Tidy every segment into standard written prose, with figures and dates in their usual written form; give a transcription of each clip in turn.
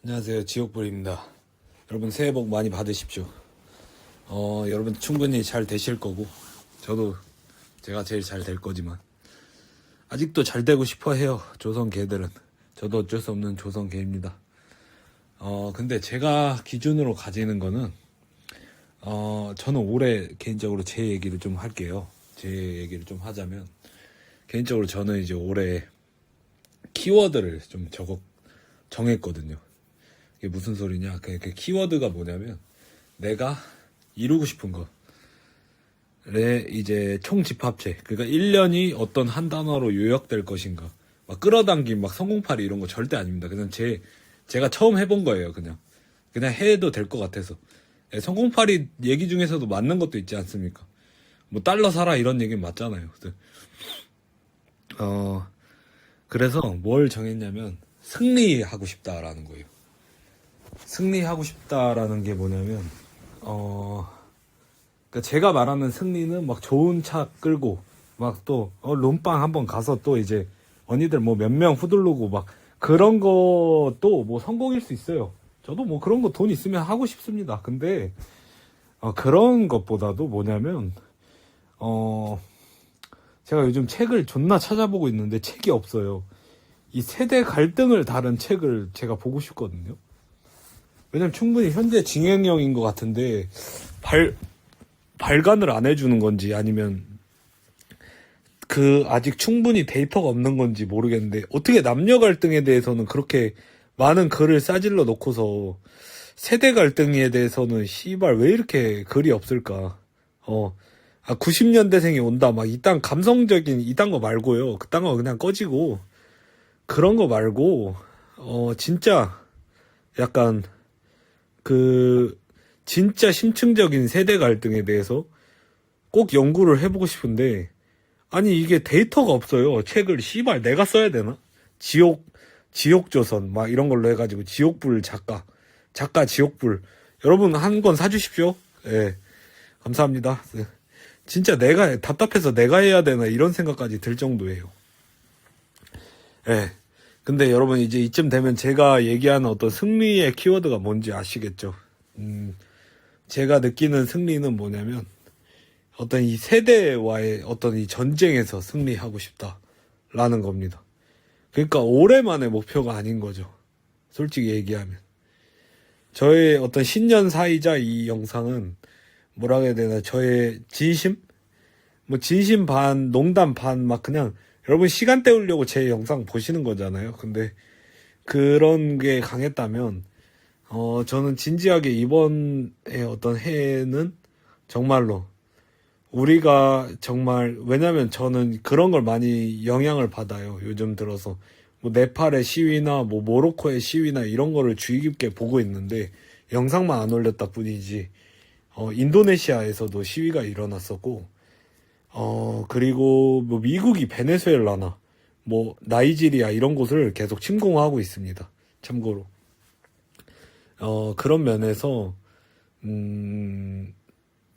안녕하세요, 지옥불입니다. 여러분 새해 복 많이 받으십시오. 여러분 충분히 잘 되실 거고 저도 제가 제일 잘 될 거지만 아직도 잘 되고 싶어 해요. 조선 개들은. 저도 어쩔 수 없는 조선 개입니다. 근데 제가 기준으로 가지는 거는 저는 올해 개인적으로 제 얘기를 좀 할게요. 제 얘기를 좀 하자면 개인적으로 저는 이제 올해 키워드를 좀 정했거든요. 이게 무슨 소리냐? 그 키워드가 뭐냐면 내가 이루고 싶은 거를 이제 총집합체. 그러니까 1년이 어떤 한 단어로 요약될 것인가. 막 끌어당김, 막 성공팔이 이런 거 절대 아닙니다. 그냥 제가 처음 해본 거예요. 그냥 해도 될 것 같아서. 성공팔이 얘기 중에서도 맞는 것도 있지 않습니까? 뭐 달러 사라 이런 얘기는 맞잖아요. 그래서 뭘 정했냐면 승리하고 싶다라는 거예요. 승리하고 싶다라는 게 뭐냐면 그러니까 제가 말하는 승리는 막 좋은 차 끌고 막 또 룸빵 한번 가서 또 이제 언니들 뭐 몇 명 후들르고 막 그런 것도 뭐 성공일 수 있어요. 저도 뭐 그런 거 돈 있으면 하고 싶습니다. 근데 그런 것보다도 뭐냐면 제가 요즘 책을 존나 찾아보고 있는데 책이 없어요. 이 세대 갈등을 다룬 책을 제가 보고 싶거든요. 왜냐면 충분히 현재 진행형인 것 같은데 발간을 안 해주는 건지 아니면 아직 충분히 데이터가 없는 건지 모르겠는데 어떻게 남녀 갈등에 대해서는 그렇게 많은 글을 싸질러 놓고서 세대 갈등에 대해서는 씨발 왜 이렇게 글이 없을까? 90년대생이 온다 막 이딴 감성적인 이딴 거 말고요. 그딴 거 그냥 꺼지고 그런 거 말고 진짜 약간 진짜 심층적인 세대 갈등에 대해서 꼭 연구를 해보고 싶은데 아니 이게 데이터가 없어요. 책을 씨발 내가 써야 되나? 지옥조선 막 이런 걸로 해가지고 지옥불 작가 지옥불 여러분 한 권 사주십시오. 예, 감사합니다. 진짜 내가 답답해서 내가 해야 되나 이런 생각까지 들 정도예요. 예. 근데 여러분 이제 이쯤 되면 제가 얘기하는 어떤 승리의 키워드가 뭔지 아시겠죠? 제가 느끼는 승리는 뭐냐면 어떤 이 세대와의 어떤 이 전쟁에서 승리하고 싶다라는 겁니다. 그러니까 올해만의 목표가 아닌 거죠. 솔직히 얘기하면. 저의 어떤 신년사이자 이 영상은 뭐라 해야 되나 저의 진심? 뭐 진심 반 농담 반 막 그냥 여러분 시간 때우려고 제 영상 보시는 거잖아요. 근데 그런 게 강했다면 저는 진지하게 이번에 어떤 해에는 정말로 우리가 정말 왜냐면 저는 그런 걸 많이 영향을 받아요. 요즘 들어서 뭐 네팔의 시위나 뭐 모로코의 시위나 이런 거를 주의 깊게 보고 있는데 영상만 안 올렸다 뿐이지 인도네시아에서도 시위가 일어났었고 그리고 뭐 미국이 베네수엘라나 뭐 나이지리아 이런 곳을 계속 침공하고 있습니다. 참고로 그런 면에서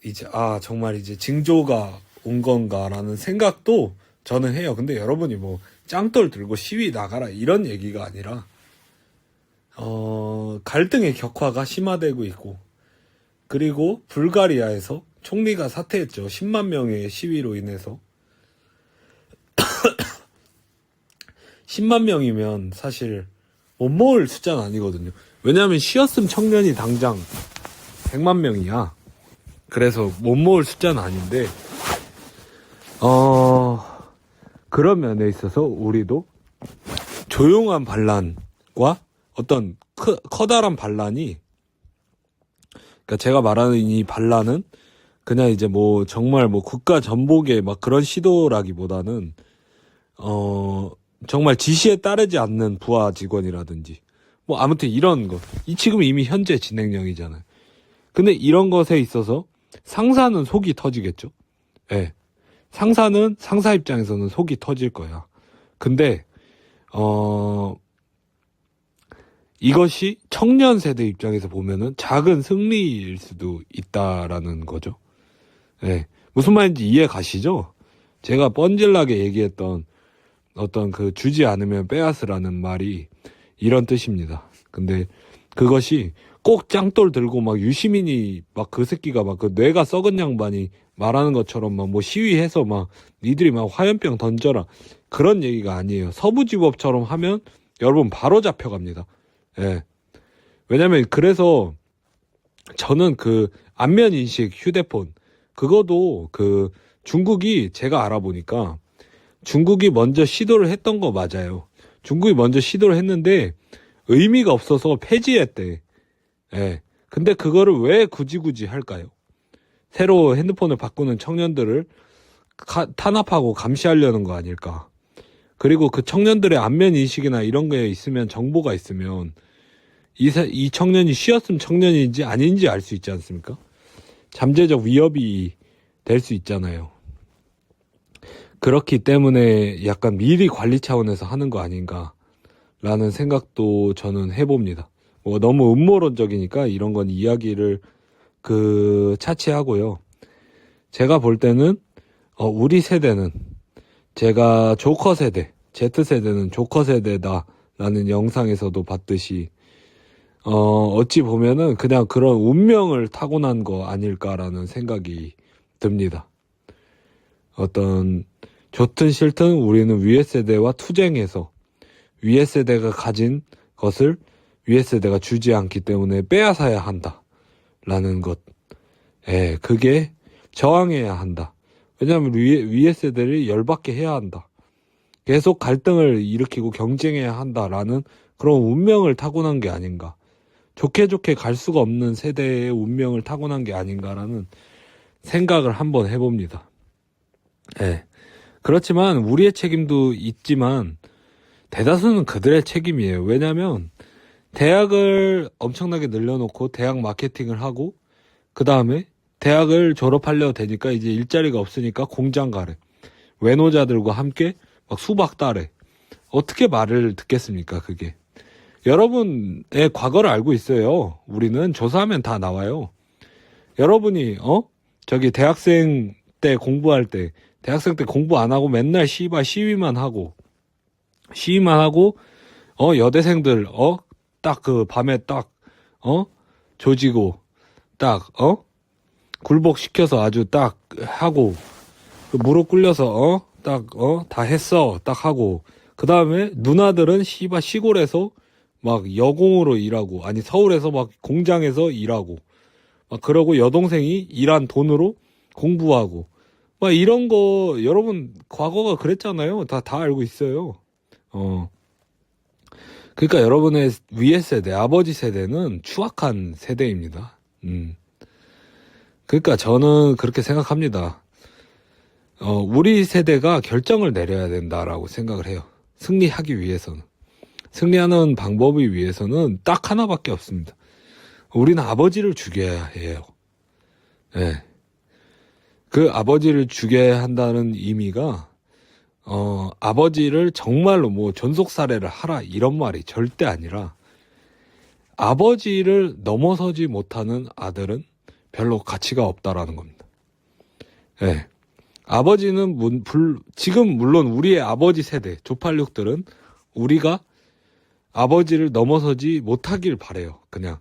이제 정말 이제 징조가 온 건가라는 생각도 저는 해요. 근데 여러분이 뭐 짱돌 들고 시위 나가라 이런 얘기가 아니라 갈등의 격화가 심화되고 있고 그리고 불가리아에서 총리가 사퇴했죠. 10만 명의 시위로 인해서 10만 명이면 사실 못 모을 숫자는 아니거든요. 왜냐하면 쉬었음 청년이 당장 100만 명이야. 그래서 못 모을 숫자는 아닌데 그런 면에 있어서 우리도 조용한 반란과 어떤 커다란 반란이 그러니까 제가 말하는 이 반란은 그냥 이제 뭐 정말 뭐 국가 전복의 막 그런 시도라기보다는 정말 지시에 따르지 않는 부하 직원이라든지 뭐 아무튼 이런 거 지금 이미 현재 진행형이잖아요. 근데 이런 것에 있어서 상사는 속이 터지겠죠. 예. 상사는 상사 입장에서는 속이 터질 거야. 근데 이것이 청년 세대 입장에서 보면은 작은 승리일 수도 있다라는 거죠. 예. 무슨 말인지 이해 가시죠? 제가 뻔질나게 얘기했던 어떤 주지 않으면 빼앗으라는 말이 이런 뜻입니다. 근데 그것이 꼭 짱돌 들고 막 유시민이 막 그 새끼가 막 그 뇌가 썩은 양반이 말하는 것처럼 막 뭐 시위해서 막 니들이 막 화염병 던져라. 그런 얘기가 아니에요. 서부지법처럼 하면 여러분 바로 잡혀갑니다. 예. 왜냐면 그래서 저는 그 안면 인식 휴대폰 그거도 그 중국이 제가 알아보니까 중국이 먼저 시도를 했던 거 맞아요. 중국이 먼저 시도를 했는데 의미가 없어서 폐지했대. 예. 근데 그거를 왜 굳이 할까요? 새로 핸드폰을 바꾸는 청년들을 탄압하고 감시하려는 거 아닐까? 그리고 그 청년들의 안면 인식이나 이런 게 있으면 정보가 있으면 이 청년이 쉬었음 청년인지 아닌지 알 수 있지 않습니까? 잠재적 위협이 될 수 있잖아요. 그렇기 때문에 약간 미리 관리 차원에서 하는 거 아닌가라는 생각도 저는 해봅니다. 뭐 너무 음모론적이니까 이런 건 이야기를 차치하고요. 제가 볼 때는 우리 세대는 제가 조커 세대, Z세대는 조커 세대다라는 영상에서도 봤듯이 어찌 보면은 그냥 그런 운명을 타고난 거 아닐까라는 생각이 듭니다. 어떤 좋든 싫든 우리는 위에 세대와 투쟁해서 위에 세대가 가진 것을 위에 세대가 주지 않기 때문에 빼앗아야 한다라는 것. 그게 저항해야 한다. 왜냐하면 위에 세대를 열받게 해야 한다. 계속 갈등을 일으키고 경쟁해야 한다라는 그런 운명을 타고난 게 아닌가. 좋게 갈 수가 없는 세대의 운명을 타고난 게 아닌가라는 생각을 한번 해봅니다. 그렇지만 우리의 책임도 있지만 대다수는 그들의 책임이에요. 왜냐하면 대학을 엄청나게 늘려놓고 대학 마케팅을 하고 그 다음에 대학을 졸업하려고 되니까 이제 일자리가 없으니까 공장 가래. 외노자들과 함께 막 수박 따래. 어떻게 말을 듣겠습니까, 그게. 여러분의 과거를 알고 있어요. 우리는 조사하면 다 나와요. 여러분이, 저기 대학생 때 공부할 때, 대학생 때 공부 안 하고 맨날 시위만 하고, 여대생들, 딱 그 밤에 딱, 조지고, 딱, 굴복시켜서 아주 딱 하고, 무릎 꿇려서, 다 했어. 딱 하고, 그 다음에 누나들은 시골에서 막 여공으로 일하고, 아니 서울에서 막 공장에서 일하고, 막 그러고 여동생이 일한 돈으로 공부하고, 막 이런 거, 여러분, 과거가 그랬잖아요. 다 알고 있어요. 그러니까 여러분의 위의 세대, 아버지 세대는 추악한 세대입니다. 그러니까 저는 그렇게 생각합니다. 우리 세대가 결정을 내려야 된다라고 생각을 해요. 승리하기 위해서는. 승리하는 방법을 위해서는 딱 하나밖에 없습니다. 우리는 아버지를 죽여야 해요. 그 아버지를 죽여야 한다는 의미가 아버지를 정말로 뭐 전속살해를 하라 이런 말이 절대 아니라 아버지를 넘어서지 못하는 아들은 별로 가치가 없다라는 겁니다. 아버지는 지금 물론 우리의 아버지 세대 조팔육들은 우리가 아버지를 넘어서지 못하길 바래요. 그냥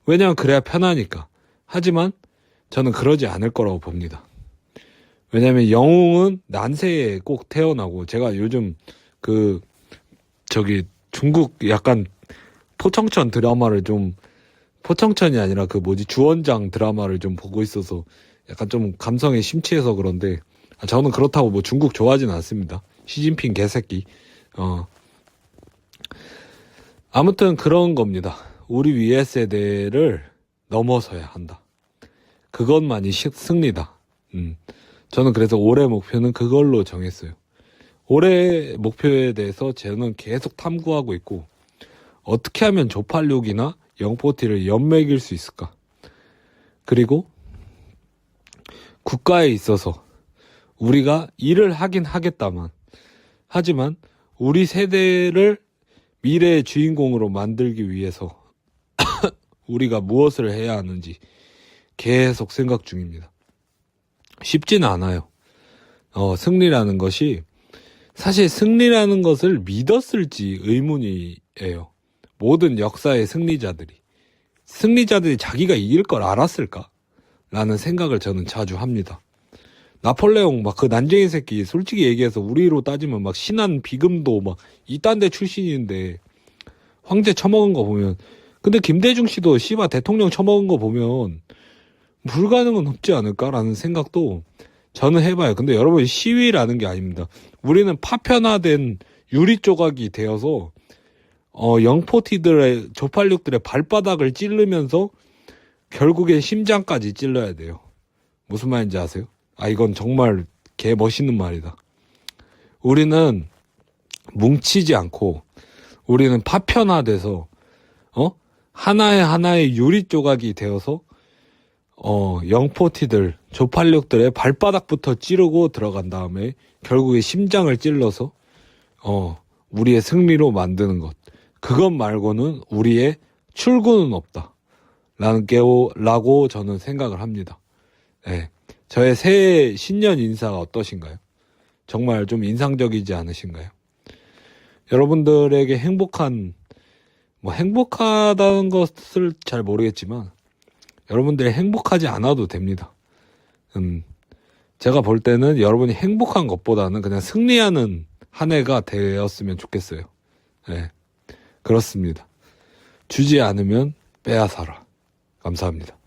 왜냐면 그래야 편하니까. 하지만 저는 그러지 않을 거라고 봅니다. 왜냐면 영웅은 난세에 꼭 태어나고, 제가 요즘 중국 약간 포청천 드라마를 포청천이 아니라 주원장 드라마를 좀 보고 있어서 약간 좀 감성에 심취해서 그런데, 저는 그렇다고 뭐 중국 좋아하진 않습니다. 시진핑 개새끼. 아무튼 그런 겁니다. 우리 위의 세대를 넘어서야 한다. 그것만이 승리다. 저는 그래서 올해 목표는 그걸로 정했어요. 올해 목표에 대해서 저는 계속 탐구하고 있고, 어떻게 하면 조팔육이나 영포티를 연맥일 수 있을까? 그리고 국가에 있어서 우리가 일을 하긴 하겠다만, 하지만 우리 세대를 미래의 주인공으로 만들기 위해서 우리가 무엇을 해야 하는지 계속 생각 중입니다. 쉽지는 않아요. 승리라는 것이, 사실 승리라는 것을 믿었을지 의문이에요. 모든 역사의 승리자들이 자기가 이길 걸 알았을까? 라는 생각을 저는 자주 합니다. 나폴레옹 막 그 난쟁이 새끼 솔직히 얘기해서 우리로 따지면 막 신한 비금도 막 이딴 데 출신인데 황제 처먹은 거 보면, 근데 김대중 씨도 씨바 대통령 처먹은 거 보면 불가능은 없지 않을까라는 생각도 저는 해봐요. 근데 여러분, 시위라는 게 아닙니다. 우리는 파편화된 유리 조각이 되어서 영포티들의 조팔육들의 발바닥을 찌르면서 결국에 심장까지 찔러야 돼요. 무슨 말인지 아세요? 이건 정말 개 멋있는 말이다. 우리는 뭉치지 않고 우리는 파편화돼서 하나의 유리 조각이 되어서 영포티들, 조팔육들의 발바닥부터 찌르고 들어간 다음에 결국에 심장을 찔러서 우리의 승리로 만드는 것. 그것 말고는 우리의 출구는 없다. 라고 저는 생각을 합니다. 네. 저의 새해 신년 인사가 어떠신가요? 정말 좀 인상적이지 않으신가요? 여러분들에게 행복하다는 것을 잘 모르겠지만 여러분들이 행복하지 않아도 됩니다. 제가 볼 때는 여러분이 행복한 것보다는 그냥 승리하는 한 해가 되었으면 좋겠어요. 네, 그렇습니다. 주지 않으면 빼앗아라. 감사합니다.